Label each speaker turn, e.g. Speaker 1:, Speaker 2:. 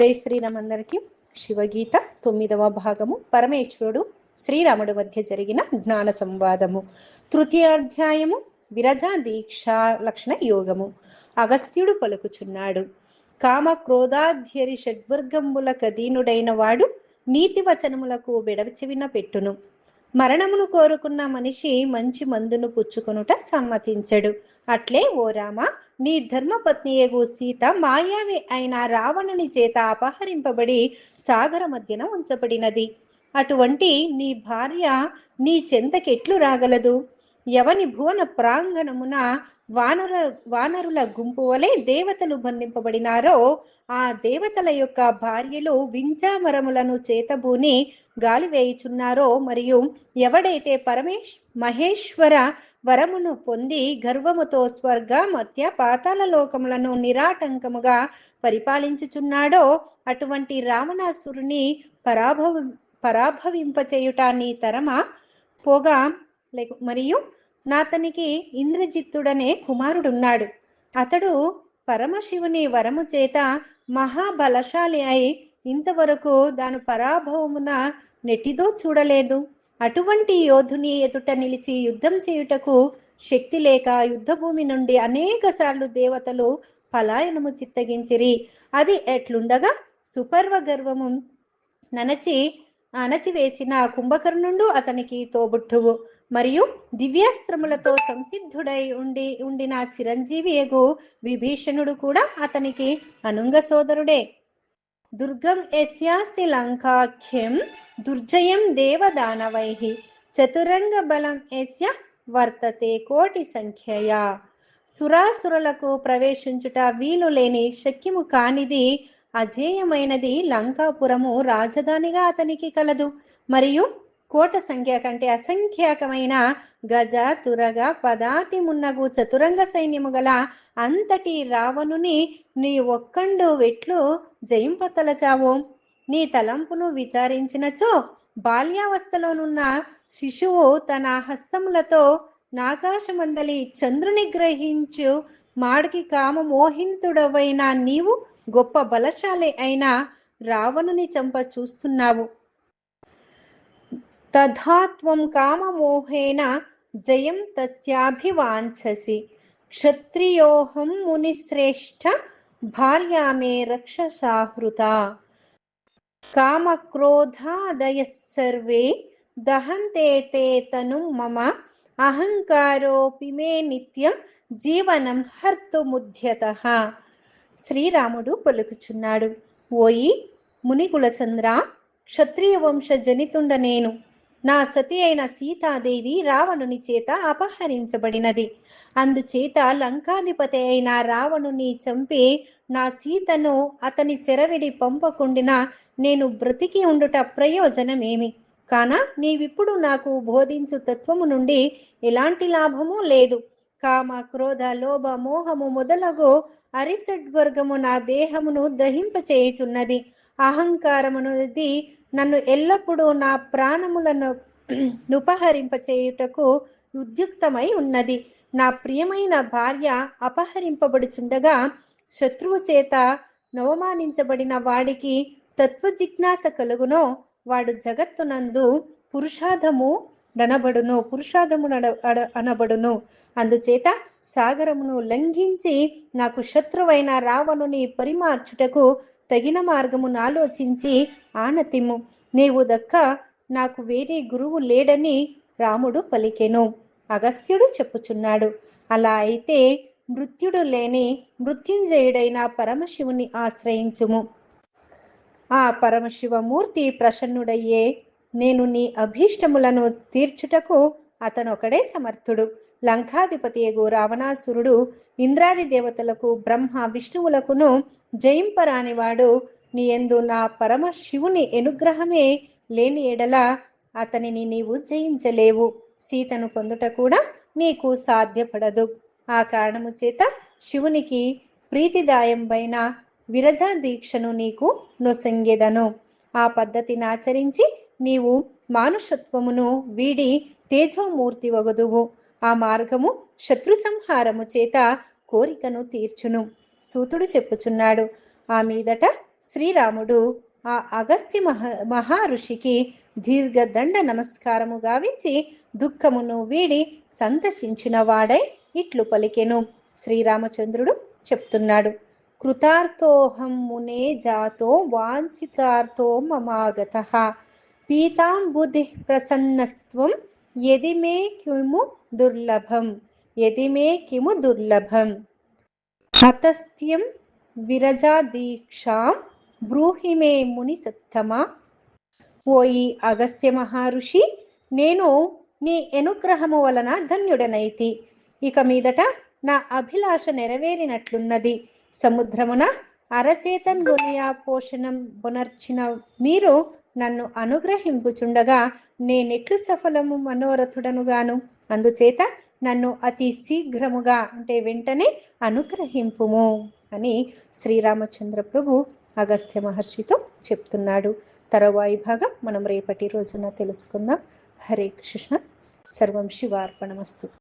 Speaker 1: జై శ్రీరామ్. అందరికీ శివగీత 9వ భాగము. పరమేశ్వరుడు శ్రీరాముడి మధ్య జరిగిన జ్ఞాన సంవాదము. తృతీయాధ్యాయము విరజా దీక్షా లక్షణ యోగము. అగస్త్యుడు పలుకుచున్నాడు. కామ క్రోధాధ్యరి షడ్వర్గంబుల కదీనుడైన వాడు నీతి వచనములకు బెడచెవిన పెట్టును. మరణమును కోరుకున్న మనిషి మంచి మందును పుచ్చుకొనుట సమ్మతించడు. అట్లే ఓ రామ, నీ ధర్మపత్నియగు సీత మాయావి అయిన రావణుని చేత అపహరింపబడి సాగర మధ్యన ఉంచబడినది. అటువంటి నీ భార్య నీ చెంతకెట్లు రాగలదు? యవని భువన ప్రాంగణమున వానరుల గుంపు వలె దేవతలు బంధింపబడినారో ఆ దేవతల యొక్క భార్యలు వింజామరములను చేతబూని గాలి వేయుచున్నారో, మరియు ఎవడైతే మహేశ్వర వరమును పొంది గర్వముతో స్వర్గ మర్త్య పాతాళ లోకములను నిరాటంకముగా పరిపాలించుచున్నాడో అటువంటి రావణాసురుని పరాభవింపచేయుట నీ తరమా? పోగా మరియు నాతనికి ఇంద్రజిత్తుడనే కుమారుడున్నాడు. అతడు పరమశివుని వరము చేత మహాబలశాలి అయి ఇంతవరకు దాని పరాభవమున నెట్టిదో చూడలేదు. అటువంటి యోధుని ఎదుట నిలిచి యుద్ధం చేయుటకు శక్తి లేక యుద్ధభూమి నుండి అనేక సార్లు దేవతలు పలాయనము చిత్తగించిరి. అది ఎట్లుండగా సుపర్వ గర్వము అణచివేసిన కుంభకర్ణుడు అతనికి తోబుట్టువు, మరియు దివ్యాస్త్రములతో సంసిద్ధుడై ఉండిన చిరంజీవి యగు విభీషణుడు కూడా అతనికి అనుంగ సోదరుడే. దుర్గం యస్యాస్తి లంకాఖ్యం దుర్జయం దేవదానవైః చతురంగ బలం యస్య వర్తతే కోటి సంఖ్యయా. సురాసురులకు ప్రవేశించుట వీలు లేని శక్యము కానిది అజేయమైనది లంకాపురము రాజధానిగా అతనికి కలదు. మరియు కోట సంఖ్య కంటే అసంఖ్యాకమైన గజ తురగ పదాతి మున్నగు చతురంగ సైన్యము గల అంతటి రావణుని నీ ఒక్కండు వెట్లు జయింపతలచావో? నీ తలంపును విచారించినచో బాల్యావస్థలోనున్న శిశువు తన హస్తములతో నాకాశమందలి చంద్రుని గ్రహించు మాడికి కామ మోహితుడవైన నీవు గొప్ప బలశాలి అయిన రావణుని చంప చూస్తున్నావు. తథాత్వం కామమోహేన జయం తస్యాభివాంఛసి క్షత్రియోహం మునిశ్రేష్ఠ భార్యా మే రక్షసాహృత. కామక్రోధాదయః సర్వే దహంతే తే తనుం మమ అహంకారోపి మే నిత్యం జీవనం హర్తుముద్యతః. శ్రీరాముడు పలుకుచున్నాడు. ఓయి మునికులచంద్ర, క్షత్రియ వంశ జనితుండ నేను. నా సతి అయిన సీతాదేవి రావణుని చేత అపహరించబడినది. అందుచేత లంకాధిపతి అయిన రావణుని చంపి నా సీతను అతని చెరవిడి పంపకుండిన నేను బ్రతికి ఉండుట ప్రయోజనమేమి? కాన నీవిప్పుడు నాకు బోధించు తత్వము నుండి ఎలాంటి లాభము లేదు. కామ క్రోధ లోభ మోహము మొదలగు అరిషడ్వర్గము నా దేహమును దహింపచేయుచున్నది. అహంకారమునది నన్ను ఎల్లప్పుడూ నా ప్రాణములను నుపహరింపచేయుటకు ఉద్యుక్తమై ఉన్నది. నా ప్రియమైన భార్య అపహరింపబడుచుండగా శత్రువు చేత నవమానించబడిన వాడికి తత్వ జిజ్ఞాస కలుగునో వాడు జగత్తునందు పురుషార్థము అనబడును. అందుచేత సాగరమును లంఘించి నాకు శత్రువైన రావణుని పరిమార్చుటకు తగిన మార్గమును ఆలోచించి ఆనతిము. నీవు దక్క నాకు వేరే గురువు లేడని రాముడు పలికెను. అగస్త్యుడు చెప్పుచున్నాడు. అలా అయితే మృత్యుడు లేని మృత్యుంజయుడైన పరమశివుని ఆశ్రయించుము. ఆ పరమశివమూర్తి ప్రసన్నుడయ్యే నేను నీ అభీష్టములను తీర్చుటకు అతనొకడే సమర్థుడు. లంకాధిపతియగు రావణాసురుడు ఇంద్రాది దేవతలకు బ్రహ్మ విష్ణువులకును జయింపరానివాడు. నీ యందు నా పరమశివుని అనుగ్రహమే లేని ఎడల అతనిని నీవు జయించలేవు. సీతను పొందుట కూడా నీకు సాధ్యపడదు. ఆ కారణము చేత శివునికి ప్రీతిదాయంబైన విరజా దీక్షను నీకు నొసంగెదను. ఆ పద్ధతిని ఆచరించి నీవు మానుషత్వమును వీడి తేజోమూర్తి వగదువు. ఆ మార్గము శత్రు సంహారము చేత కోరికను తీర్చును. సూతుడు చెప్పుచున్నాడు. ఆ మీదట శ్రీరాముడు ఆ అగస్త్య మహర్షికి దీర్ఘదండ నమస్కారము గావించి దుఃఖమును వీడి సంతసించిన వాడై ఇట్లు పలికెను. శ్రీరామచంద్రుడు చెప్తున్నాడు, కృతార్థోహం మునే జాతో వాంఛితార్థో మమాగతః పీతాం బుద్ధి ప్రసన్నస్త్వం యది మే కిము దుర్లభం అతస్థ్యం విరజా దీక్షాం బ్రూహి మే ముని సత్తమా. ఓయి అగస్త్య మహర్షి, నేను నీ అనుగ్రహము వలన ధన్యుడనైతి. ఇక మీదట నా అభిలాష నెరవేరినట్లున్నది. సముద్రమున అరచేతన్ గొనియా పోషణం బొనర్చిన మీరు నన్ను అనుగ్రహింపుచుండగా నేనెట్లు సఫలము మనోరథుడనుగాను. అందుచేత నన్ను అతి శీఘ్రముగా అంటే వెంటనే అనుగ్రహింపుము అని శ్రీరామచంద్ర ప్రభు అగస్త్య మహర్షితో చెప్తున్నాడు. తరువాయి భాగం మనం రేపటి రోజున తెలుసుకుందాం. హరే కృష్ణ. సర్వం శివార్పణమస్తు.